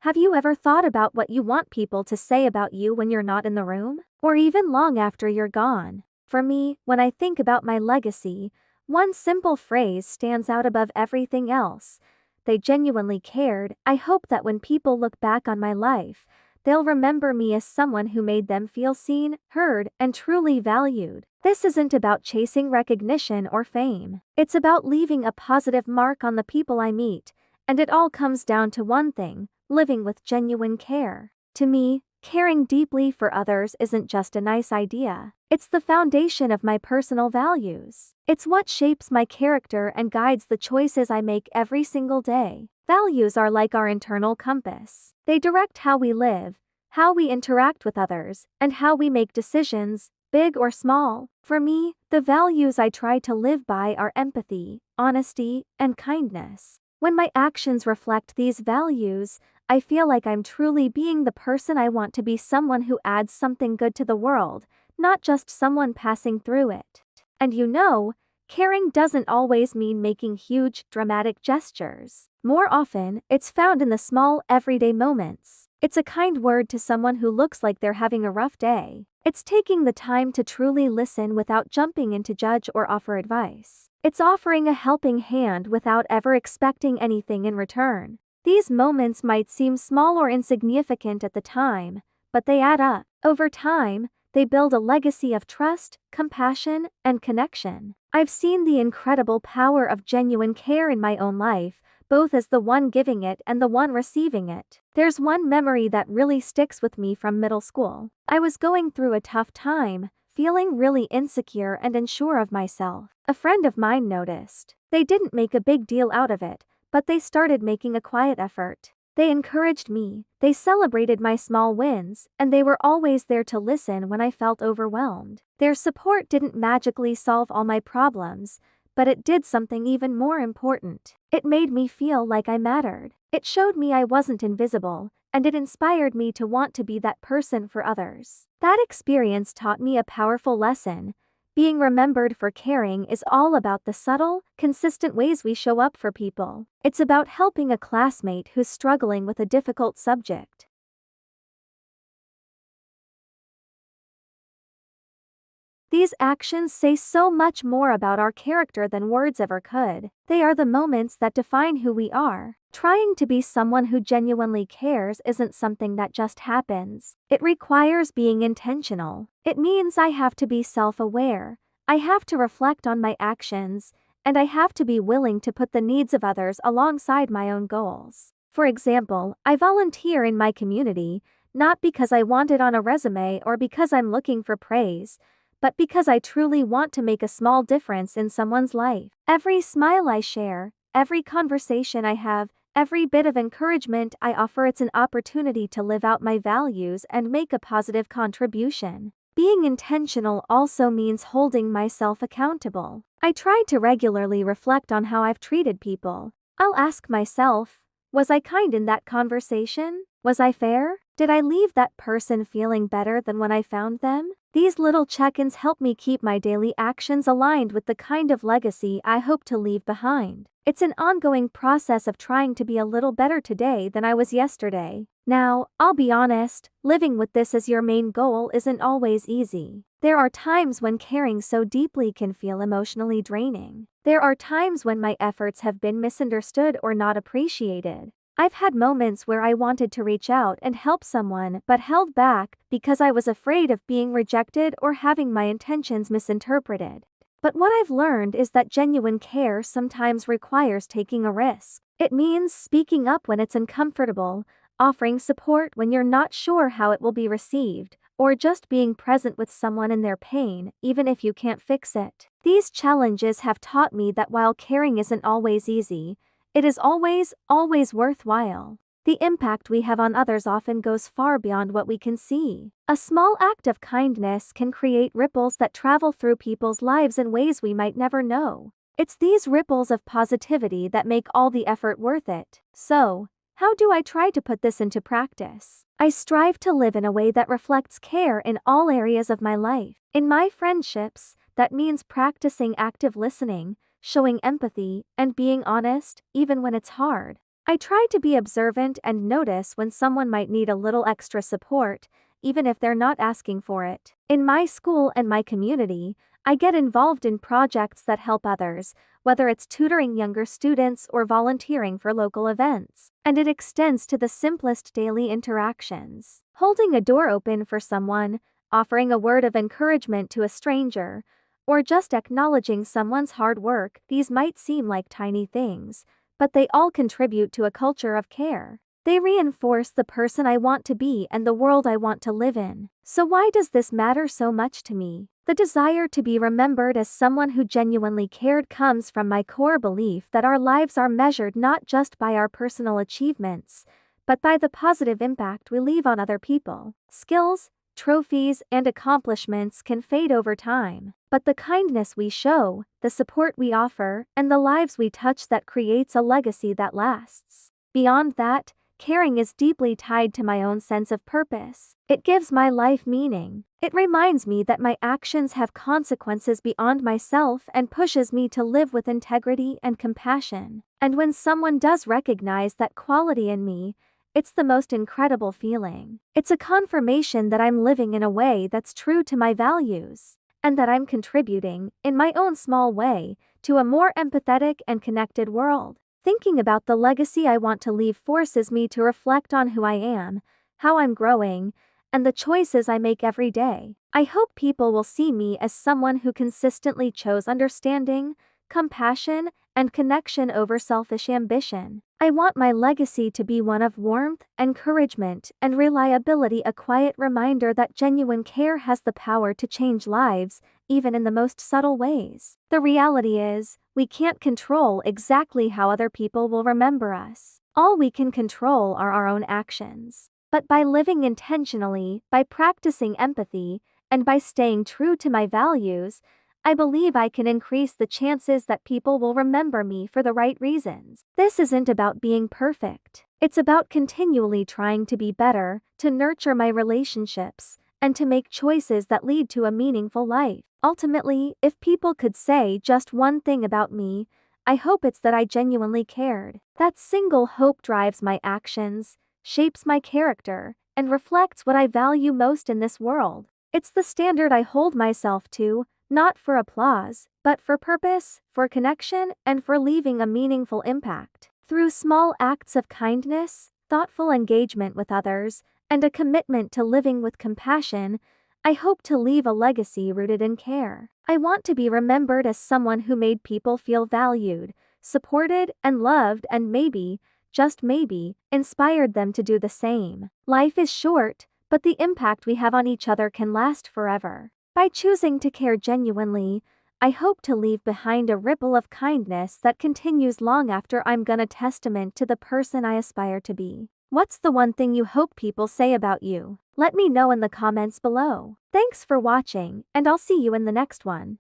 Have you ever thought about what you want people to say about you when you're not in the room? Or even long after you're gone? For me, when I think about my legacy, one simple phrase stands out above everything else. They genuinely cared. I hope that when people look back on my life, they'll remember me as someone who made them feel seen, heard, and truly valued. This isn't about chasing recognition or fame. It's about leaving a positive mark on the people I meet, and it all comes down to one thing: living with genuine care. To me, caring deeply for others isn't just a nice idea. It's the foundation of my personal values. It's what shapes my character and guides the choices I make every single day. Values are like our internal compass. They direct how we live, how we interact with others, and how we make decisions, big or small. For me, the values I try to live by are empathy, honesty, and kindness. When my actions reflect these values, I feel like I'm truly being the person I want to be, someone who adds something good to the world, not just someone passing through it. And caring doesn't always mean making huge, dramatic gestures. More often, it's found in the small, everyday moments. It's a kind word to someone who looks like they're having a rough day. It's taking the time to truly listen without jumping in to judge or offer advice. It's offering a helping hand without ever expecting anything in return. These moments might seem small or insignificant at the time, but they add up. Over time, they build a legacy of trust, compassion, and connection. I've seen the incredible power of genuine care in my own life, both as the one giving it and the one receiving it. There's one memory that really sticks with me from middle school. I was going through a tough time, feeling really insecure and unsure of myself. A friend of mine noticed. They didn't make a big deal out of it, but they started making a quiet effort. They encouraged me, they celebrated my small wins, and they were always there to listen when I felt overwhelmed. Their support didn't magically solve all my problems, but it did something even more important. It made me feel like I mattered. It showed me I wasn't invisible, and it inspired me to want to be that person for others. That experience taught me a powerful lesson. Being remembered for caring is all about the subtle, consistent ways we show up for people. It's about helping a classmate who's struggling with a difficult subject. These actions say so much more about our character than words ever could. They are the moments that define who we are. Trying to be someone who genuinely cares isn't something that just happens. It requires being intentional. It means I have to be self-aware, I have to reflect on my actions, and I have to be willing to put the needs of others alongside my own goals. For example, I volunteer in my community, not because I want it on a resume or because I'm looking for praise, but because I truly want to make a small difference in someone's life. Every smile I share, every conversation I have, every bit of encouragement I offer, it's an opportunity to live out my values and make a positive contribution. Being intentional also means holding myself accountable. I try to regularly reflect on how I've treated people. I'll ask myself, was I kind in that conversation? Was I fair? Did I leave that person feeling better than when I found them? These little check-ins help me keep my daily actions aligned with the kind of legacy I hope to leave behind. It's an ongoing process of trying to be a little better today than I was yesterday. Now, I'll be honest, living with this as your main goal isn't always easy. There are times when caring so deeply can feel emotionally draining. There are times when my efforts have been misunderstood or not appreciated. I've had moments where I wanted to reach out and help someone but held back because I was afraid of being rejected or having my intentions misinterpreted. But what I've learned is that genuine care sometimes requires taking a risk. It means speaking up when it's uncomfortable, offering support when you're not sure how it will be received, or just being present with someone in their pain, even if you can't fix it. These challenges have taught me that while caring isn't always easy, it is always worthwhile. The impact we have on others often goes far beyond what we can see. A small act of kindness can create ripples that travel through people's lives in ways we might never know. It's these ripples of positivity that make all the effort worth it. So, how do I try to put this into practice? I strive to live in a way that reflects care in all areas of my life. In my friendships, that means practicing active listening, showing empathy, and being honest, even when it's hard. I try to be observant and notice when someone might need a little extra support, even if they're not asking for it. In my school and my community, I get involved in projects that help others, whether it's tutoring younger students or volunteering for local events. And it extends to the simplest daily interactions. Holding a door open for someone, offering a word of encouragement to a stranger, or just acknowledging someone's hard work. These might seem like tiny things, but they all contribute to a culture of care. They reinforce the person I want to be and the world I want to live in. So why does this matter so much to me? The desire to be remembered as someone who genuinely cared comes from my core belief that our lives are measured not just by our personal achievements, but by the positive impact we leave on other people. Skills, trophies, and accomplishments can fade over time, but the kindness we show, the support we offer, and the lives we touch, that creates a legacy that lasts. Beyond that, caring is deeply tied to my own sense of purpose. It gives my life meaning. It reminds me that my actions have consequences beyond myself and pushes me to live with integrity and compassion. And when someone does recognize that quality in me, it's the most incredible feeling. It's a confirmation that I'm living in a way that's true to my values, and that I'm contributing, in my own small way, to a more empathetic and connected world. Thinking about the legacy I want to leave forces me to reflect on who I am, how I'm growing, and the choices I make every day. I hope people will see me as someone who consistently chose understanding, compassion, and connection over selfish ambition. I want my legacy to be one of warmth, encouragement, and reliability, a quiet reminder that genuine care has the power to change lives, even in the most subtle ways. The reality is, we can't control exactly how other people will remember us. All we can control are our own actions. But by living intentionally, by practicing empathy, and by staying true to my values, I believe I can increase the chances that people will remember me for the right reasons. This isn't about being perfect. It's about continually trying to be better, to nurture my relationships, and to make choices that lead to a meaningful life. Ultimately, if people could say just one thing about me, I hope it's that I genuinely cared. That single hope drives my actions, shapes my character, and reflects what I value most in this world. It's the standard I hold myself to, not for applause, but for purpose, for connection, and for leaving a meaningful impact. Through small acts of kindness, thoughtful engagement with others, and a commitment to living with compassion, I hope to leave a legacy rooted in care. I want to be remembered as someone who made people feel valued, supported, and loved, and maybe, just maybe, inspired them to do the same. Life is short, but the impact we have on each other can last forever. By choosing to care genuinely, I hope to leave behind a ripple of kindness that continues long after I'm gone, a testament to the person I aspire to be. What's the one thing you hope people say about you? Let me know in the comments below. Thanks for watching, and I'll see you in the next one.